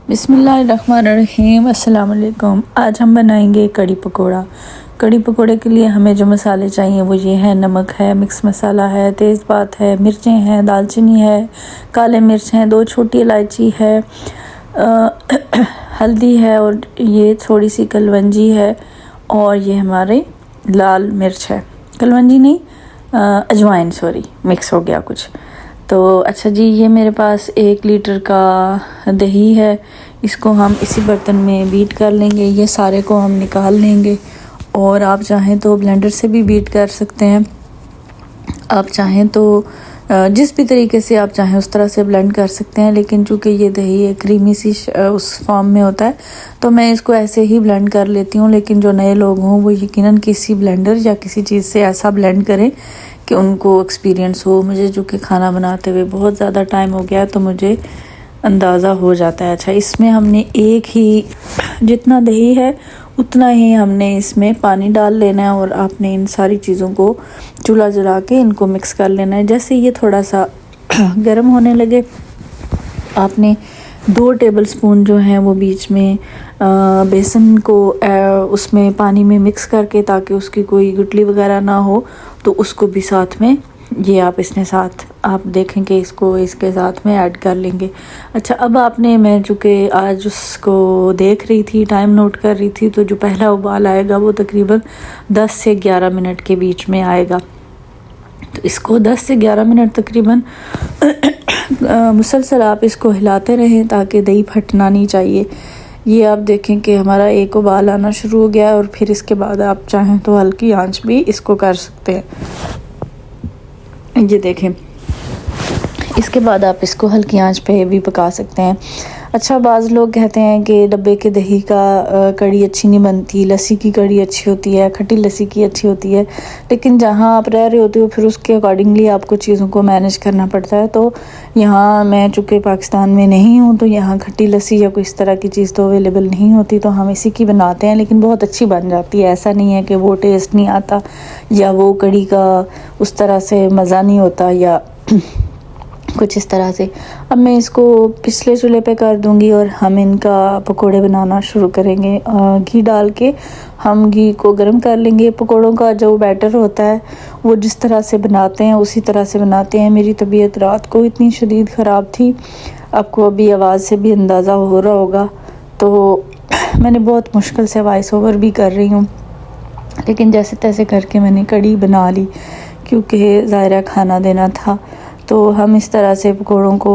बिस्मिल्लाहिर्रहमानिर्रहीम। अस्सलाम वालेकुम। आज हम बनाएंगे कड़ी पकोड़ा। कड़ी पकोड़े के लिए हमें जो मसाले चाहिए वो ये है, नमक है, मिक्स मसाला है, तेज़पात है, मिर्चें हैं, दालचीनी है, काले मिर्च हैं, 2 छोटी इलायची है, हल्दी है और ये थोड़ी सी कलवंजी है और ये हमारे लाल मिर्च है, कलवंजी नहीं अजवाइन, सॉरी मिक्स हो गया कुछ। तो अच्छा जी, ये मेरे पास 1 लीटर का दही है। इसको हम इसी बर्तन में बीट कर लेंगे। ये सारे को हम निकाल लेंगे और आप चाहें तो ब्लेंडर से भी बीट कर सकते हैं। आप चाहें तो जिस भी तरीके से आप चाहें उस तरह से ब्लेंड कर सकते हैं, लेकिन चूँकि ये दही एक क्रीमी सी उस फॉर्म में होता है तो मैं इसको ऐसे ही ब्लेंड कर लेती हूँ। लेकिन जो नए लोग हों वो यकीनन किसी ब्लेंडर या किसी चीज़ से ऐसा ब्लेंड करें कि उनको एक्सपीरियंस हो। मुझे चूँकि खाना बनाते हुए बहुत ज़्यादा टाइम हो गया तो मुझे अंदाज़ा हो जाता है। अच्छा, इसमें हमने एक ही जितना दही है उतना ही हमने इसमें पानी डाल लेना है और आपने इन सारी चीज़ों को चूल्हा जला के इनको मिक्स कर लेना है। जैसे ये थोड़ा सा गर्म होने लगे, आपने 2 टेबलस्पून जो हैं वो बीच में बेसन को उसमें पानी में मिक्स करके, ताकि उसकी कोई गुठली वगैरह ना हो, तो उसको भी साथ में ये आप इसने साथ आप देखें कि इसको इसके साथ में ऐड कर लेंगे। अच्छा, अब आपने, मैं चूँकि आज उसको देख रही थी, टाइम नोट कर रही थी, तो जो पहला उबाल आएगा वो तकरीबन 10 से 11 मिनट के बीच में आएगा। तो इसको 10 से 11 मिनट तकरीबन मुसलसल आप इसको हिलाते रहें ताकि दही फटना नहीं चाहिए। ये आप देखें कि हमारा एक उबाल आना शुरू हो गया और फिर इसके बाद आप चाहें तो हल्की आंच भी इसको कर सकते हैं। ये देखें, इसके बाद आप इसको हल्की आंच पे भी पका सकते हैं। अच्छा, बाज़ लोग कहते हैं कि डब्बे के दही का कड़ी अच्छी नहीं बनती, लस्सी की कड़ी अच्छी होती है, खट्टी लस्सी की अच्छी होती है, लेकिन जहाँ आप रह रहे होते हो फिर उसके अकॉर्डिंगली आपको चीज़ों को मैनेज करना पड़ता है। तो यहाँ मैं चूँकि पाकिस्तान में नहीं हूँ तो यहाँ खट्टी लस्सी या कोई इस तरह की चीज़ तो अवेलेबल नहीं होती, तो हम इसी की बनाते हैं, लेकिन बहुत अच्छी बन जाती है। ऐसा नहीं है कि वो टेस्ट नहीं आता या वो कड़ी का उस तरह से मज़ा नहीं होता या कुछ इस तरह से। अब मैं इसको पिछले चूल्हे पे कर दूंगी और हम इनका पकोड़े बनाना शुरू करेंगे। घी डाल के हम घी को गर्म कर लेंगे। पकोड़ों का जो बैटर होता है वो जिस तरह से बनाते हैं उसी तरह से बनाते हैं। मेरी तबीयत रात को इतनी शदीद ख़राब थी, आपको अभी आवाज़ से भी अंदाज़ा हो रहा होगा, तो मैंने बहुत मुश्किल से वॉइस ओवर भी कर रही हूँ, लेकिन जैसे तैसे करके मैंने कड़ी बना ली क्योंकि ज़ायरा खाना देना था। तो हम इस तरह से पकोड़ों को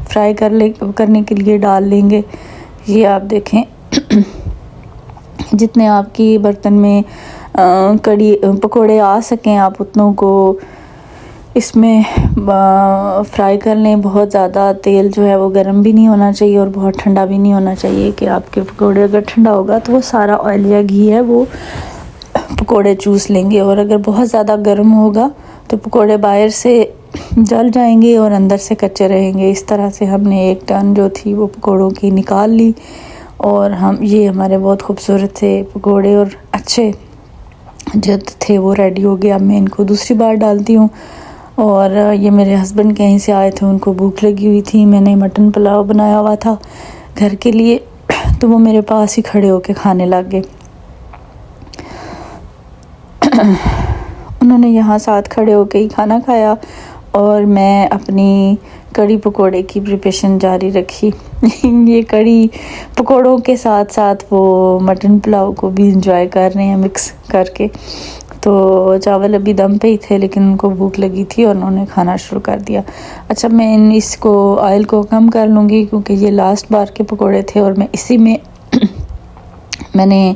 फ्राई करने के लिए डाल लेंगे। ये आप देखें जितने आपकी बर्तन में कड़ी पकोड़े आ सकें आप उतनों को इसमें फ्राई कर लें। बहुत ज़्यादा तेल जो है वो गर्म भी नहीं होना चाहिए और बहुत ठंडा भी नहीं होना चाहिए कि आपके पकोड़े, अगर ठंडा होगा तो वो सारा ऑयल या घी है वो पकोड़े चूस लेंगे, और अगर बहुत ज़्यादा गर्म होगा तो पकोड़े बाहर से जल जाएंगे और अंदर से कच्चे रहेंगे। इस तरह से हमने 1 टन जो थी वो पकोड़ों की निकाल ली और हम ये हमारे बहुत खूबसूरत से पकोड़े और अच्छे जो थे वो रेडी हो गए। अब मैं इनको दूसरी बार डालती हूँ। और ये मेरे हस्बैंड कहीं से आए थे, उनको भूख लगी हुई थी, मैंने मटन पुलाव बनाया हुआ था घर के लिए, तो वो मेरे पास ही खड़े होके खाने लग गए। उन्होंने यहाँ साथ खड़े होके ही खाना खाया और मैं अपनी कड़ी पकोड़े की प्रिपरेशन जारी रखी। ये कड़ी पकोड़ों के साथ साथ वो मटन पुलाव को भी इंजॉय कर रहे हैं मिक्स करके। तो चावल अभी दम पे ही थे लेकिन उनको भूख लगी थी और उन्होंने खाना शुरू कर दिया। अच्छा, मैं इसको ऑयल को कम कर लूँगी क्योंकि ये लास्ट बार के पकोड़े थे और मैं इसी में मैंने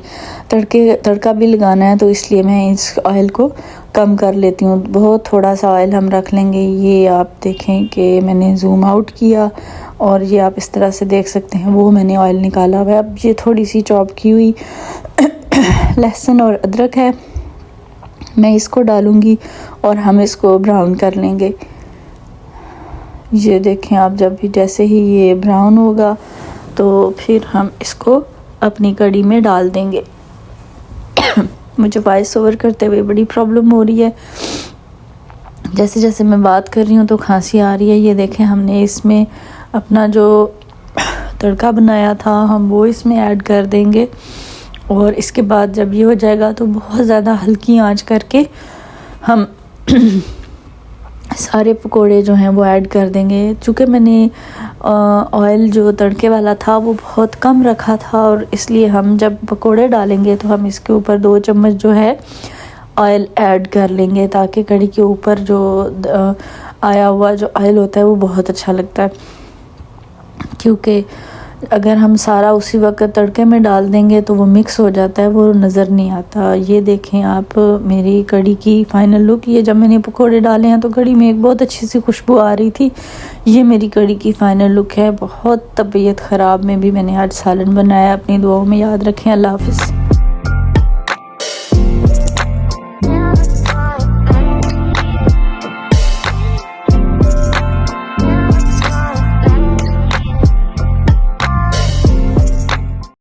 तड़का भी लगाना है, तो इसलिए मैं इस ऑयल को कम कर लेती हूँ। बहुत थोड़ा सा ऑयल हम रख लेंगे। ये आप देखें कि मैंने जूम आउट किया और ये आप इस तरह से देख सकते हैं वो मैंने ऑयल निकाला हुआ है। अब ये थोड़ी सी चॉप की हुई लहसुन और अदरक है, मैं इसको डालूँगी और हम इसको ब्राउन कर लेंगे। ये देखें आप, जब भी जैसे ही ये ब्राउन होगा तो फिर हम इसको अपनी कड़ी में डाल देंगे। मुझे वॉइस ओवर करते हुए बड़ी प्रॉब्लम हो रही है, जैसे जैसे मैं बात कर रही हूँ तो खांसी आ रही है। ये देखें, हमने इसमें अपना जो तड़का बनाया था हम वो इसमें ऐड कर देंगे। और इसके बाद जब ये हो जाएगा तो बहुत ज़्यादा हल्की आंच करके हम सारे पकोड़े जो हैं वो ऐड कर देंगे। चूँकि मैंने ऑयल जो तड़के वाला था वो बहुत कम रखा था, और इसलिए हम जब पकोड़े डालेंगे तो हम इसके ऊपर 2 चम्मच जो है ऑयल ऐड कर लेंगे, ताकि कढ़ी के ऊपर जो आया हुआ जो ऑयल होता है वो बहुत अच्छा लगता है। क्योंकि अगर हम सारा उसी वक्त तड़के में डाल देंगे तो वो मिक्स हो जाता है, वो नज़र नहीं आता। ये देखें आप मेरी कढ़ी की फ़ाइनल लुक। ये जब मैंने पकोड़े डाले हैं तो कढ़ी में एक बहुत अच्छी सी खुशबू आ रही थी। ये मेरी कढ़ी की फ़ाइनल लुक है। बहुत तबीयत ख़राब में भी मैंने आज सालन बनाया। अपनी दुआओं में याद रखें। अल्लाह हाफ़िज़।